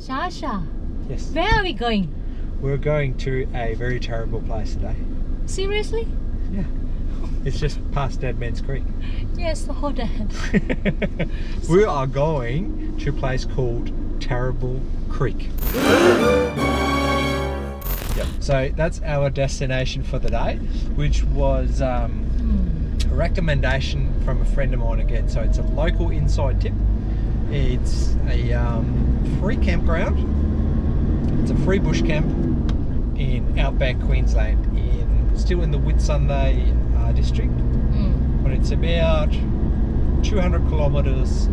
Sasha, Yes. where are we going? We're going to a very terrible place today. Seriously? Yeah. It's just past Dead Man's Creek. Yes, all that. We are going to a place called Terrible Creek. Yep. So that's our destination for the day, which was a recommendation from a friend of mine again. So it's a local inside tip. It's a free campground. It's a free bush camp in Outback Queensland, still in the Whitsunday district, but it's about 200 kilometres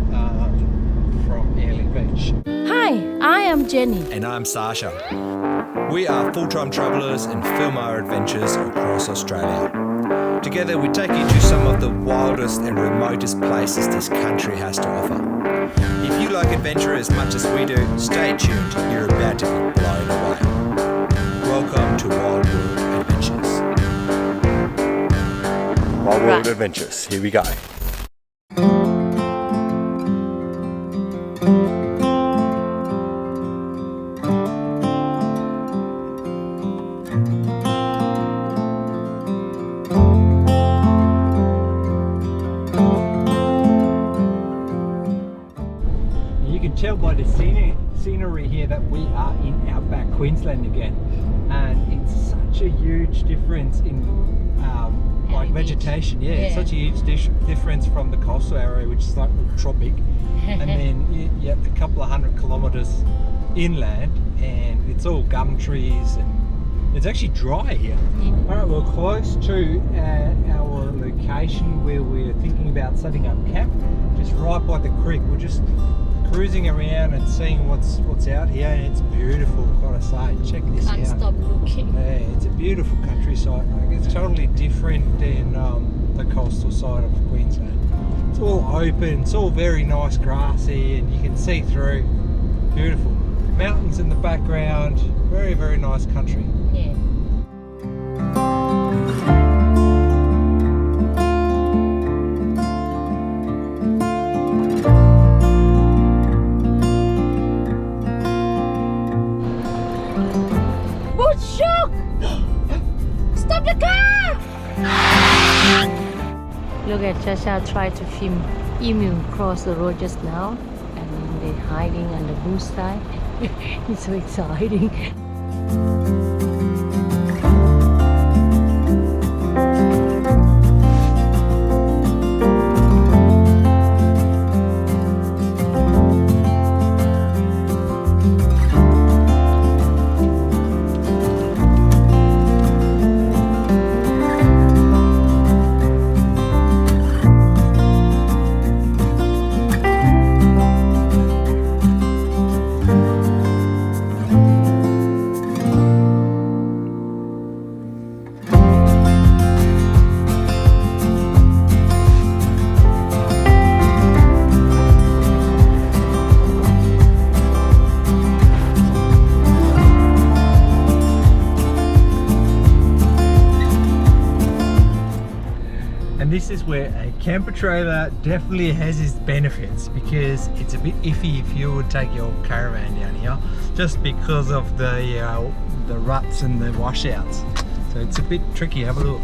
from Airlie Beach. Hi, I am Jenny. And I'm Sasha. We are full-time travellers and film our adventures across Australia. Together we take you to some of the wildest and remotest places this country has to offer. If you like adventure as much as we do, stay tuned, you're about to be blown away. Welcome to Wild World Adventures. Wild World Adventures, here we go. You can tell by the scenery here that we are in Outback Queensland again, and it's such a huge difference in like vegetation. Yeah, it's such a huge difference from the coastal area, which is like tropic, and then you're a couple of 100 kilometres inland, and it's all gum trees, and it's actually dry here. All right, we're close to our location where we're thinking about setting up camp, just right by the creek. We're just cruising around and seeing what's out here, and it's beautiful, gotta say. Check this out. Can't stop looking. Yeah, it's a beautiful countryside. Like, it's totally different than the coastal side of Queensland. It's all open, it's all very nice grassy, and you can see through. Beautiful. Mountains in the background, very, very nice country. Yeah. What shock! Stop the car! Look at Sasha try to film emu cross the road just now, and they're hiding on the blue side. It's so exciting. And this is where a camper trailer definitely has its benefits, because it's a bit iffy if you would take your caravan down here, just because of the ruts and the washouts. So it's a bit tricky. Have a look.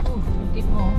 Oh, a bit more.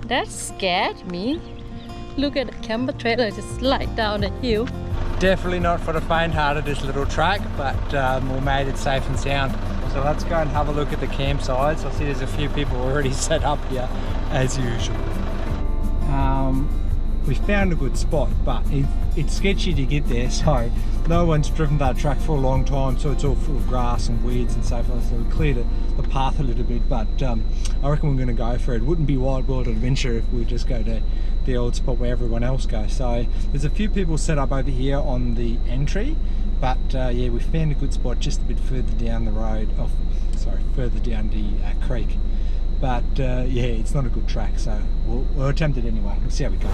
That scared me. Look at the camper trailer just slide down a hill. Definitely not for the faint-hearted, this little track, but we made it safe and sound. So let's go and have a look at the campsites. I see there's a few people already set up here, as usual. We found a good spot, but it's sketchy to get there, so no one's driven that track for a long time, so it's all full of grass and weeds and so forth, so we cleared the path a little bit, but I reckon we're going to go for it. It wouldn't be Wild World Adventure if we just go to the old spot where everyone else goes. So there's a few people set up over here on the entry, but yeah, we found a good spot just a bit further down the road, further down the creek. But yeah, it's not a good track, so we'll attempt it anyway. We'll see how we go.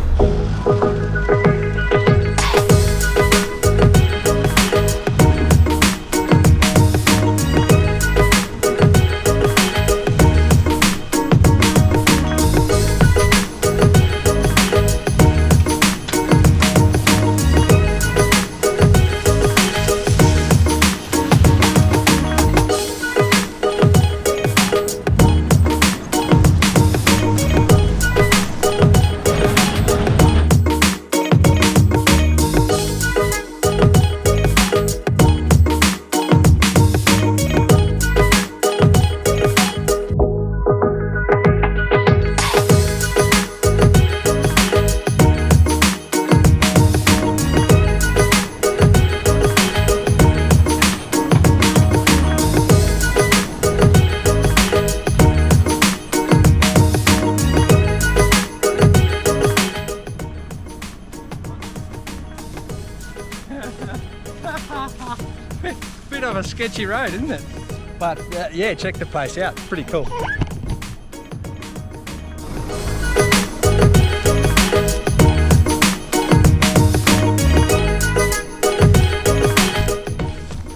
Bit of a sketchy road, isn't it? But yeah, check the place out. It's pretty cool.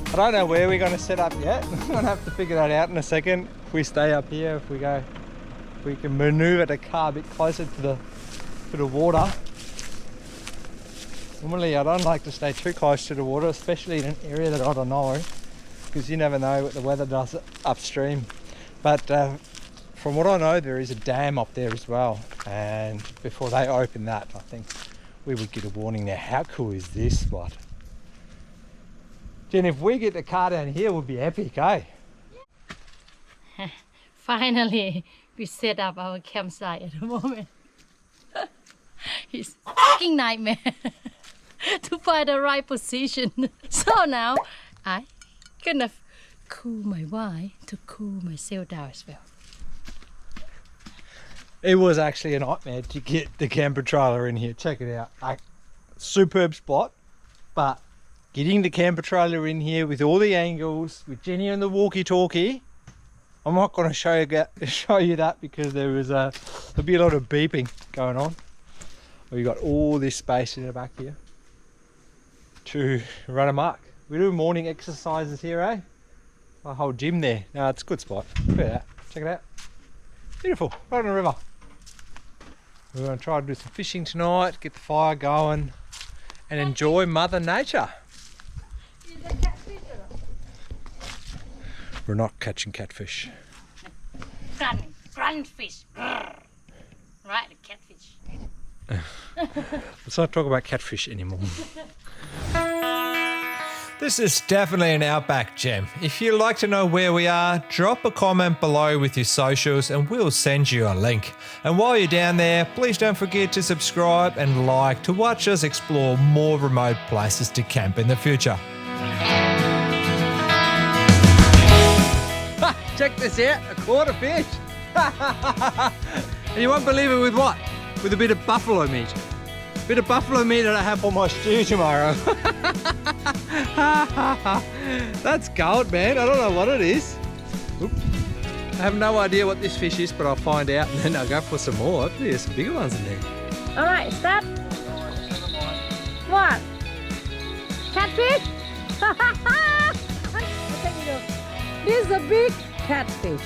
I don't know where we're going to set up yet. I'm going to have to figure that out in a second. If we stay up here, if we can maneuver the car a bit closer to the water. Normally I don't like to stay too close to the water, especially in an area that I don't know, because you never know what the weather does upstream. But from what I know, there is a dam up there as well, and before they open that, I think we would get a warning there. How cool is this spot? Jen, if we get the car down here, it would be epic, eh? Finally, we set up our campsite at the moment. It's a fucking nightmare to find the right position. So now I gonna cool my wine to cool myself down as well. It was actually a nightmare to get the camper trailer in here. Check it out. Like, superb spot, but getting the camper trailer in here with all the angles, with Jenny and the walkie-talkie, I'm not going to show you that because there'll be a lot of beeping going on. We've got all this space in the back here to run amok. We do morning exercises here, eh? A whole gym there. No, it's a good spot. Look at that. Check it out. Beautiful. Right on the river. We're going to try to do some fishing tonight, get the fire going, and enjoy Mother Nature. We're not catching catfish. Grunt fish. Right, the catfish. Let's not talk about catfish anymore. This is definitely an Outback gem. If you'd like to know where we are, drop a comment below with your socials and we'll send you a link. And while you're down there, please don't forget to subscribe and like to watch us explore more remote places to camp in the future. Check this out, a quarter fish. And you won't believe it with what? With a bit of buffalo meat. A bit of buffalo meat that I have for my stew tomorrow. That's gold, man. I don't know what it is. Oop. I have no idea what this fish is, but I'll find out and then I'll go for some more. Hopefully there's some bigger ones in there. Alright, start. What? Catfish? This is a big catfish.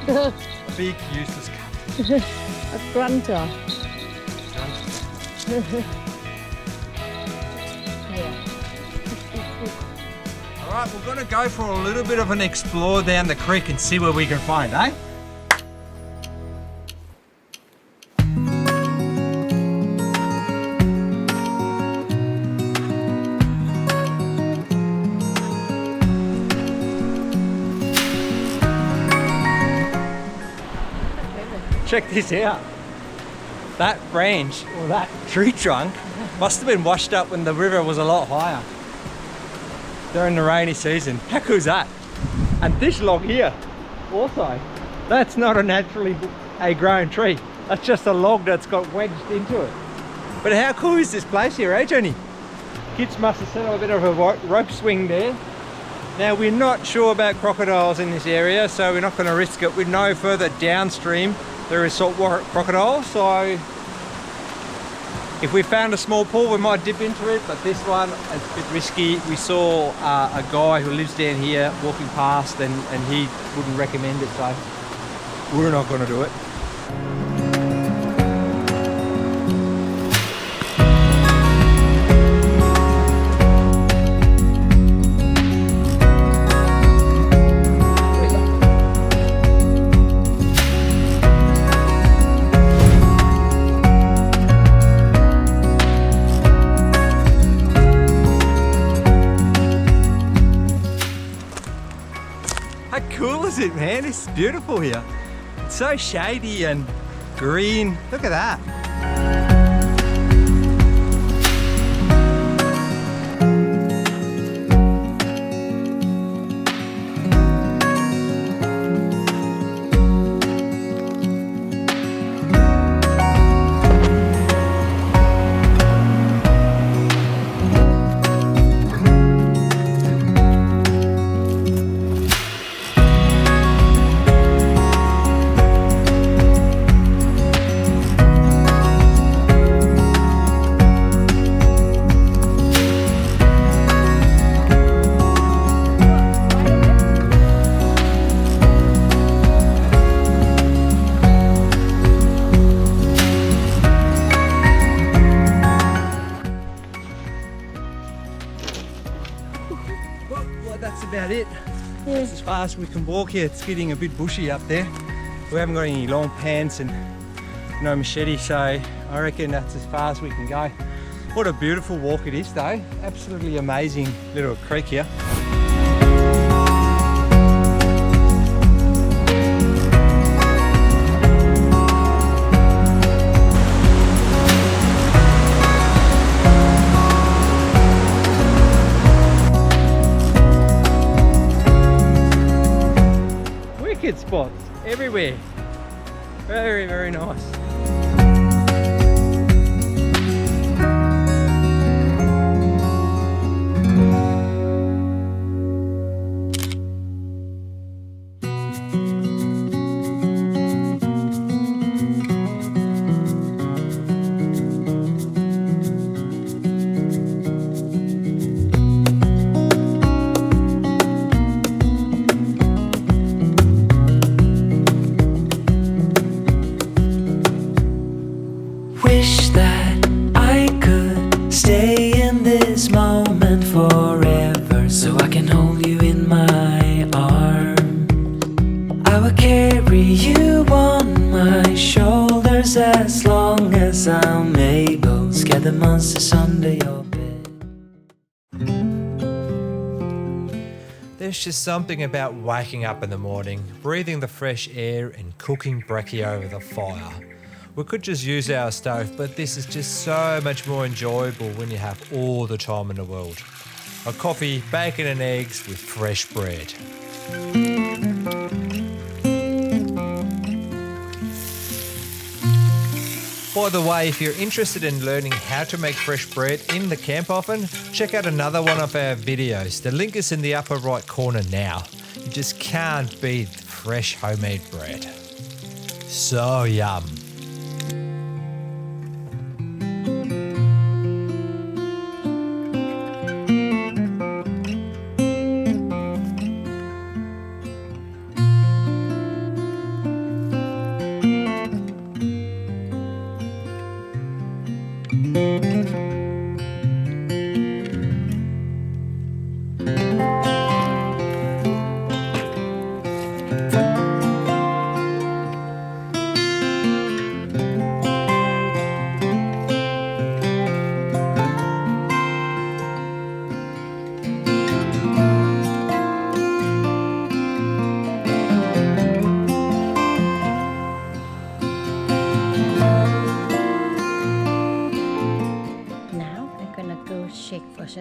A big useless catfish. A grunter. Yeah. Alright, we're going to go for a little bit of an explore down the creek and see what we can find, eh? check this out. That branch, or that tree trunk, must have been washed up when the river was a lot higher during the rainy season. How cool is that? And this log here, also, that's not a naturally grown tree. That's just a log that's got wedged into it. But how cool is this place here, eh, Jenny? Kids must have set up a bit of a rope swing there. Now, we're not sure about crocodiles in this area, so we're not going to risk it. We know further downstream there is saltwater crocodiles, so if we found a small pool, we might dip into it, but this one is a bit risky. We saw a guy who lives down here walking past, and he wouldn't recommend it, so we're not going to do it. How cool is it, man? It's beautiful here. It's so shady and green. Look at that. Well, that's about it. Yeah. That's as far as we can walk here. It's getting a bit bushy up there. We haven't got any long pants and no machete, so I reckon that's as far as we can go. What a beautiful walk it is though. Absolutely amazing little creek here. Wicked spots everywhere. Very, very nice. Wish that I could stay in this moment forever, so I can hold you in my arms. I will carry you on my shoulders as long as I'm able. Scare the monsters under your bed. There's just something about waking up in the morning, breathing the fresh air and cooking brekkie over the fire. We could just use our stove, but this is just so much more enjoyable when you have all the time in the world. A coffee, bacon and eggs with fresh bread. By the way, if you're interested in learning how to make fresh bread in the camp oven, check out another one of our videos. The link is in the upper right corner now. You just can't beat fresh homemade bread. So yum.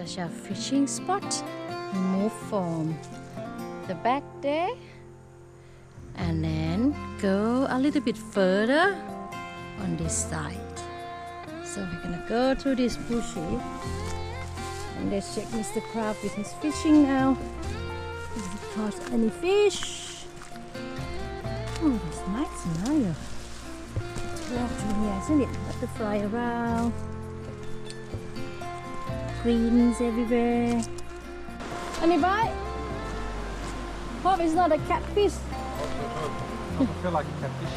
Sasha fishing spot. Move from the back there and then go a little bit further on this side. So we're gonna go through this bushy and let's check Mr. Crab with his fishing now. Does he caught any fish? Oh, that's nice scenario. Walk through here, isn't it? Butterfly around. Greens everywhere. Any bite? Hope it's not a catfish. I feel like a catfish.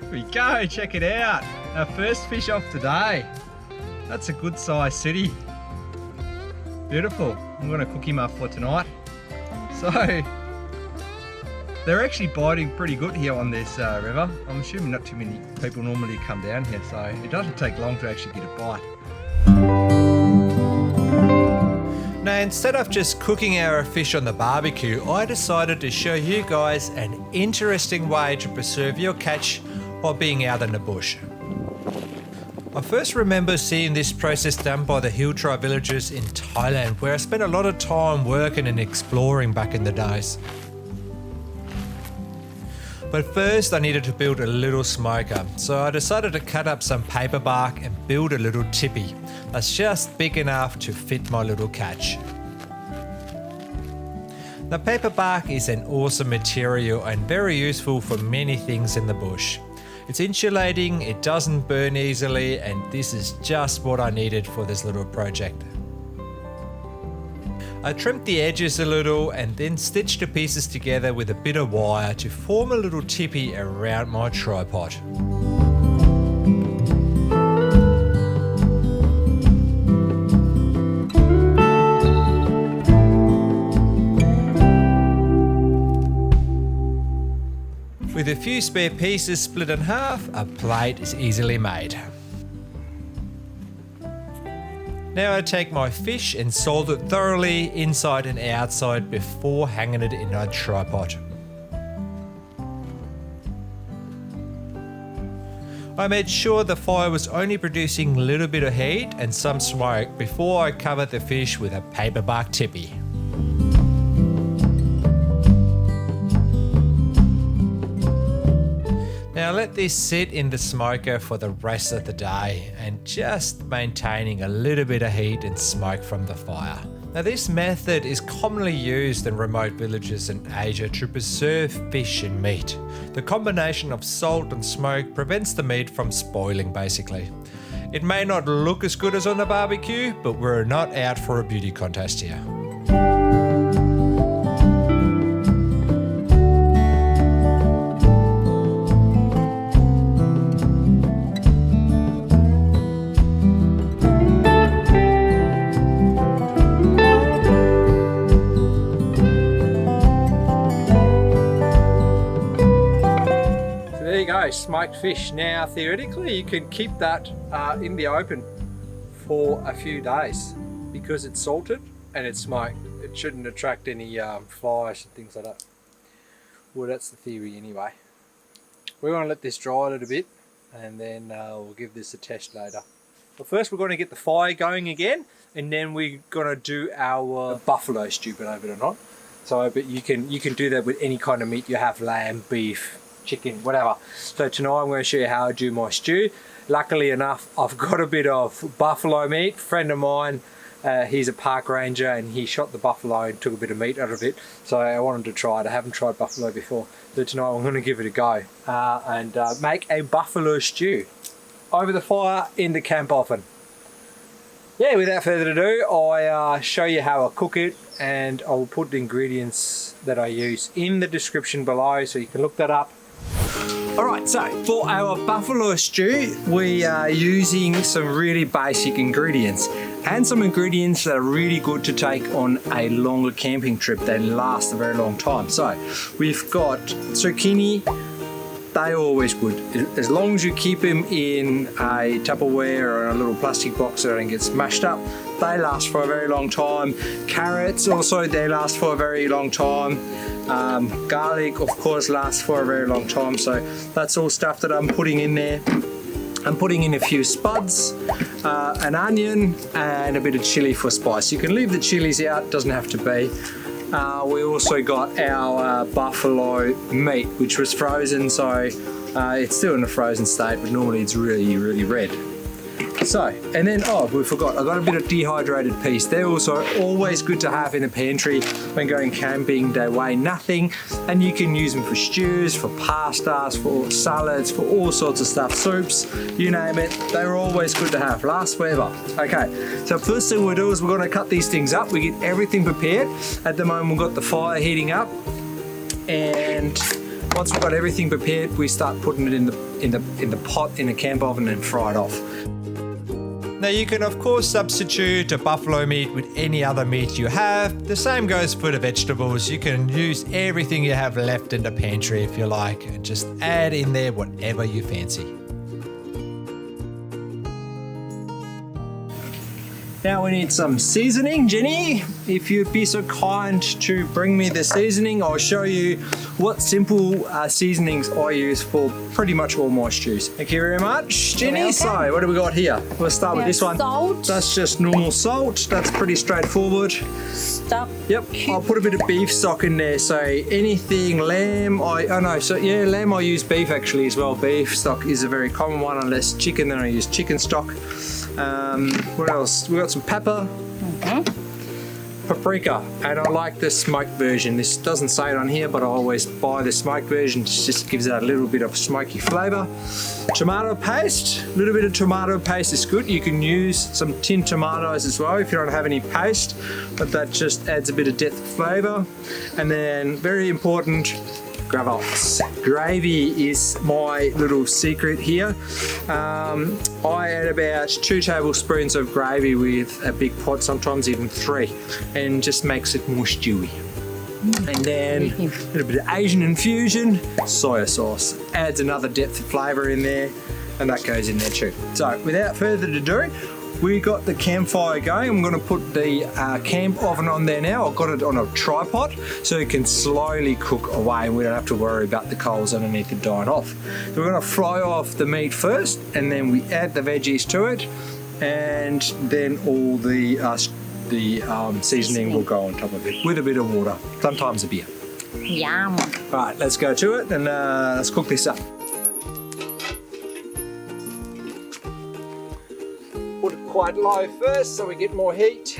Here we go, check it out. Our first fish off today. That's a good size city. Beautiful. I'm gonna cook him up for tonight. So, they're actually biting pretty good here on this river. I'm assuming not too many people normally come down here, so it doesn't take long to actually get a bite. Now, instead of just cooking our fish on the barbecue, I decided to show you guys an interesting way to preserve your catch while being out in the bush. I first remember seeing this process done by the hill tribe villagers in Thailand, where I spent a lot of time working and exploring back in the days. But first I needed to build a little smoker, so I decided to cut up some paper bark and build a little tipi that's just big enough to fit my little catch. The paper bark is an awesome material and very useful for many things in the bush. It's insulating, it doesn't burn easily, and this is just what I needed for this little project. I trimmed the edges a little and then stitched the pieces together with a bit of wire to form a little tipi around my tripod. With a few spare pieces split in half, a plate is easily made. Now I take my fish and salt it thoroughly inside and outside before hanging it in a tripod. I made sure the fire was only producing a little bit of heat and some smoke before I covered the fish with a paper bark tipi. Now let this sit in the smoker for the rest of the day and just maintaining a little bit of heat and smoke from the fire. Now this method is commonly used in remote villages in Asia to preserve fish and meat. The combination of salt and smoke prevents the meat from spoiling basically. It may not look as good as on the barbecue, but we're not out for a beauty contest here. Smoked fish. Now theoretically you can keep that in the open for a few days because it's salted and it's smoked. It shouldn't attract any flies and things like that. Well, that's the theory anyway. We're going to let this dry a little bit and then we'll give this a test later. But first we're going to get the fire going again and then we're going to do our buffalo stew, believe it or not. So, but you can do that with any kind of meat you have, lamb, beef, chicken, whatever. So tonight I'm going to show you how I do my stew. Luckily enough, I've got a bit of buffalo meat. A friend of mine, he's a park ranger and he shot the buffalo and took a bit of meat out of it. So I wanted to try it. I haven't tried buffalo before. So tonight I'm going to give it a go and make a buffalo stew over the fire in the camp oven. Yeah, without further ado, I show you how I cook it and I'll put the ingredients that I use in the description below so you can look that up. Alright, so for our buffalo stew, we are using some really basic ingredients and some ingredients that are really good to take on a longer camping trip that last a very long time. So we've got zucchini. They're always good. As long as you keep them in a Tupperware or a little plastic box so they don't get smashed up, they last for a very long time. Carrots also, they last for a very long time. Garlic, of course, lasts for a very long time, so that's all stuff that I'm putting in there. I'm putting in a few spuds, an onion, and a bit of chilli for spice. You can leave the chilies out, doesn't have to be. We also got our buffalo meat, which was frozen, so it's still in a frozen state, but normally it's really, really red. So, and then, oh, we forgot, I got a bit of dehydrated peas. They're also always good to have in the pantry when going camping. They weigh nothing, and you can use them for stews, for pastas, for salads, for all sorts of stuff, soups, you name it. They're always good to have, last forever. Okay, so first thing we'll do is we're gonna cut these things up. We get everything prepared. At the moment, we've got the fire heating up, and once we've got everything prepared, we start putting it in the pot in a camp oven and fry it off. Now you can of course substitute a buffalo meat with any other meat you have. The same goes for the vegetables. You can use everything you have left in the pantry if you like, and just add in there whatever you fancy. Now we need some seasoning. Jenny, if you'd be so kind to bring me the seasoning, I'll show you what simple seasonings I use for pretty much all my stews. Thank you very much, Jenny. So what do we got here? We'll start with this one. Salt. That's just normal salt. That's pretty straightforward. Stock. Yep, I'll put a bit of beef stock in there. So anything lamb, lamb I use beef actually as well. Beef stock is a very common one, unless chicken, then I use chicken stock. What else? We got some pepper, paprika, and I like the smoked version. This doesn't say it on here, but I always buy the smoked version. It just gives it a little bit of smoky flavour. Tomato paste, a little bit of tomato paste is good. You can use some tinned tomatoes as well if you don't have any paste, but that just adds a bit of depth of flavour. And then, very important, Gravox. Gravy is my little secret here. I add about 2 tablespoons of gravy with a big pot, sometimes even 3, and just makes it more stewy. And then a little bit of Asian infusion, soya sauce. Adds another depth of flavour in there, and that goes in there too. So without further ado, we got the campfire going. I'm going to put the camp oven on there now. I've got it on a tripod so it can slowly cook away and we don't have to worry about the coals underneath it dying off. So we're going to fry off the meat first, and then we add the veggies to it, and then all the seasoning will go on top of it with a bit of water, sometimes a beer. Yum. Right, let's go to it and let's cook this up. Put it quite low first so we get more heat.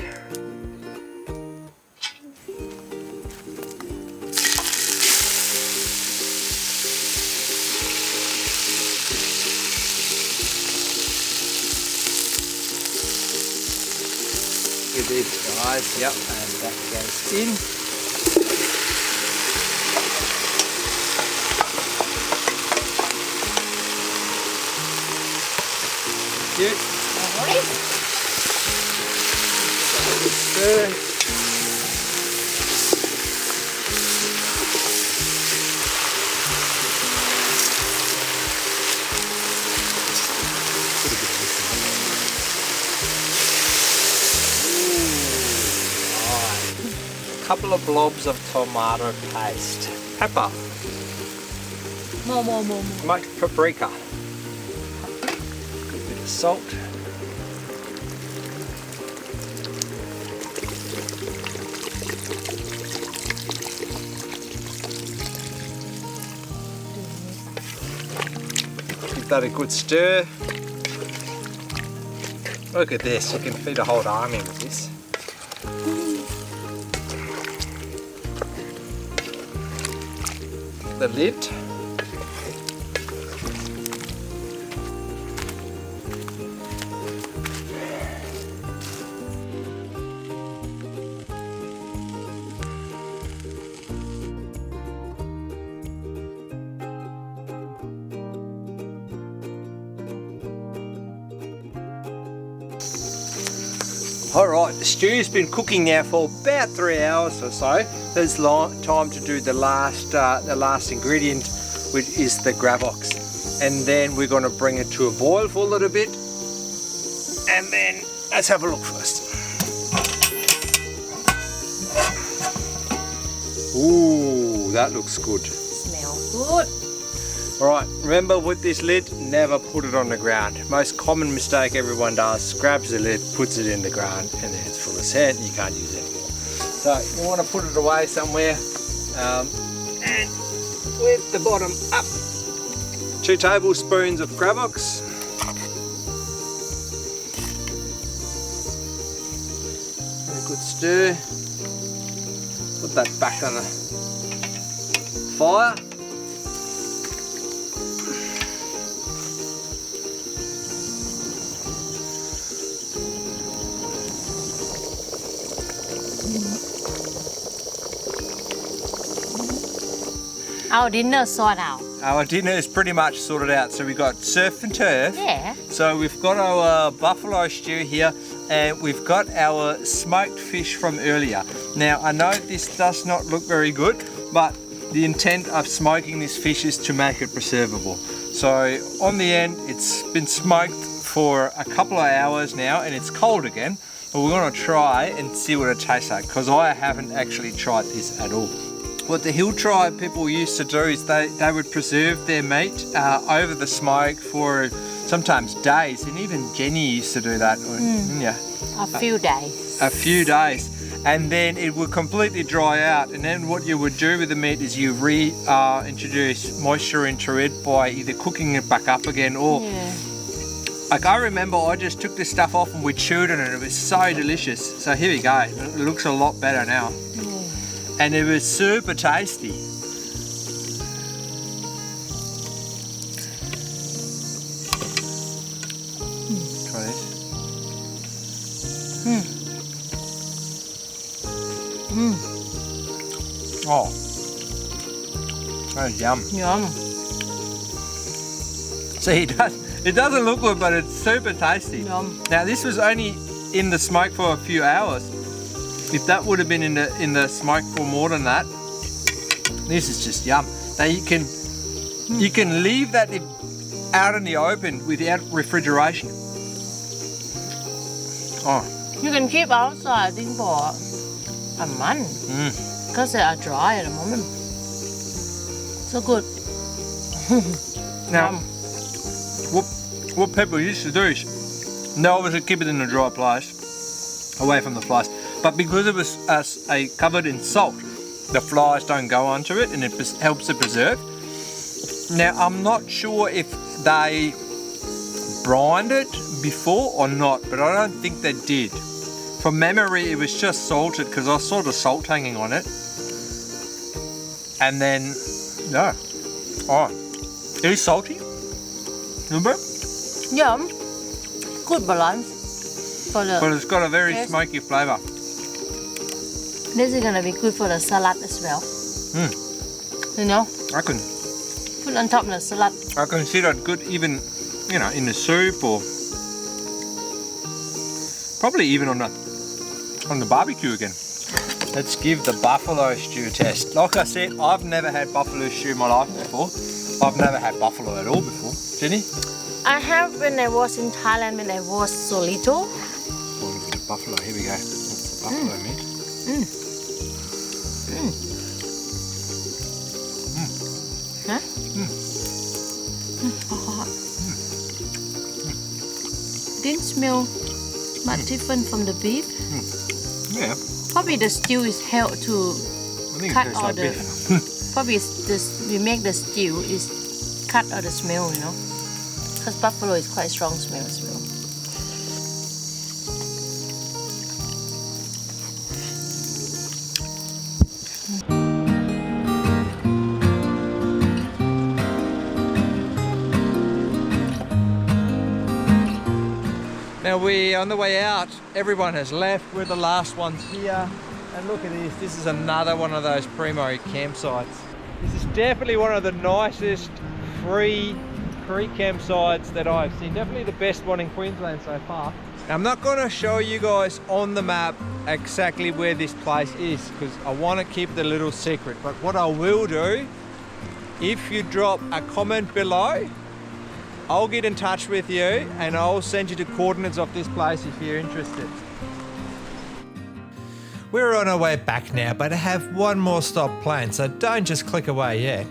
With these guys, yep, and that goes in. Good. Stir. Couple of blobs of tomato paste, pepper, More. smoked paprika, good bit of salt, give that a good stir. Look at this, you can feed a whole army with this. The lid. Alright, the stew's been cooking now for about 3 hours or so. There's time to do the last ingredient, which is the Gravox. And then we're going to bring it to a boil for a little bit. And then let's have a look first. Ooh. that looks good. Smell good. Alright, remember with this lid, never put it on the ground. Most common mistake everyone does, grabs the lid, puts it in the ground, and then it's full of sand and you can't use it anymore. So you want to put it away somewhere, and with the bottom up. 2 tablespoons of Gravox. A good stir. Put that back on the fire. Our dinner sort out. Our dinner is pretty much sorted out. So we've got surf and turf. Yeah. So we've got our buffalo stew here, and we've got our smoked fish from earlier. Now I know this does not look very good, but the intent of smoking this fish is to make it preservable. So on the end, it's been smoked for a couple of hours now, and it's cold again. But we're going to try and see what it tastes like, because I haven't actually tried this at all. What the hill tribe people used to do is they would preserve their meat over the smoke for sometimes days, and even Jenny used to do that. Yeah. A few days. A few days, and then it would completely dry out, and then what you would do with the meat is you reintroduce moisture into it by either cooking it back up again or like I remember I just took this stuff off and we chewed on it and it was so delicious. So here we go, it looks a lot better now. And it was super tasty. Try this. Oh, that is yum. Yum. See, it doesn't look good, but it's super tasty. Yum. Now this was only in the smoke for a few hours. If that would have been in the smoke for more than that, this is just yum. Now you can leave that out in the open without refrigeration. Oh. You can keep outside, I think, for a month. Because they are dry at the moment. So good. Now, what people used to do is, they obviously keep it in a dry place, away from the flies. But because it was covered in salt, the flies don't go onto it and it helps it preserve. Now, I'm not sure if they brined it before or not, but I don't think they did. From memory, it was just salted because I saw the salt hanging on it. And then, no. Oh, it is salty. Remember? Yum. Good balance. For the But it's got a very smoky flavour. This is gonna be good for the salad as well. You know, I can put on top of the salad. I consider it good even, you know, in the soup or probably even on the barbecue again. Let's give the buffalo stew a test. Like I said, I've never had buffalo stew in my life before. I've never had buffalo at all before. Jenny? I have when I was in Thailand when I was so little. Oh, look at the buffalo. Here we go. That's the buffalo meat. Huh? Didn't smell much different from the beef. Yeah. Probably the stew is helped to I think cut it tastes all like the. beef. Probably we make the stew is cut all the smell, you know, because buffalo is quite strong smell as well. Now we're on the way out. Everyone has left. We're the last ones here. And look at this. This is another one of those primo campsites. This is definitely one of the nicest free creek campsites that I've seen. Definitely the best one in Queensland so far. I'm not going to show you guys on the map exactly where this place is because I want to keep the little secret. But what I will do, if you drop a comment below, I'll get in touch with you and I'll send you the coordinates of this place if you're interested. We're on our way back now, but I have one more stop planned, so don't just click away yet.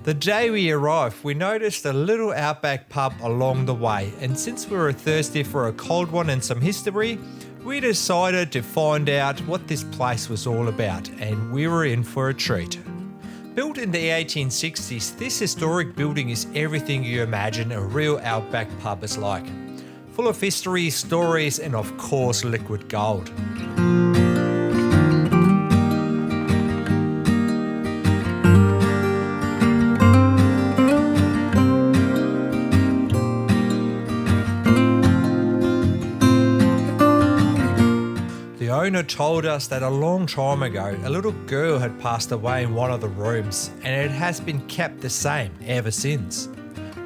The day we arrived, we noticed a little Outback pub along the way, and since we were thirsty for a cold one and some history, we decided to find out what this place was all about, and we were in for a treat. Built in the 1860s, this historic building is everything you imagine a real Outback pub is like. Full of history, stories, and of course liquid gold. The owner told us that a long time ago, a little girl had passed away in one of the rooms, and it has been kept the same ever since.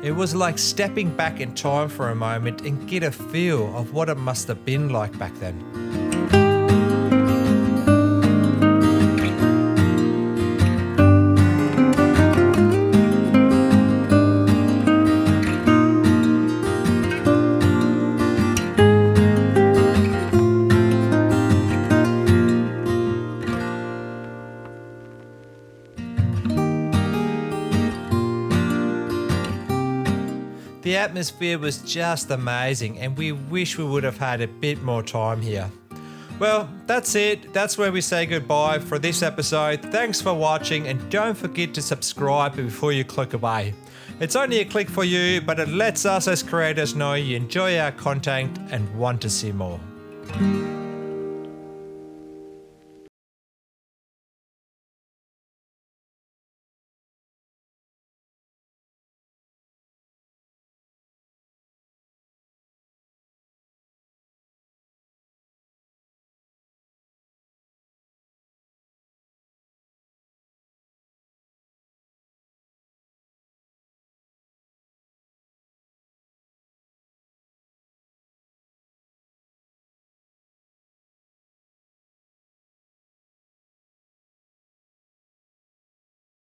It was like stepping back in time for a moment and get a feel of what it must have been like back then. The atmosphere was just amazing, and we wish we would have had a bit more time here. Well, that's it. That's where we say goodbye for this episode. Thanks for watching, and don't forget to subscribe before you click away. It's only a click for you, but it lets us as creators know you enjoy our content and want to see more.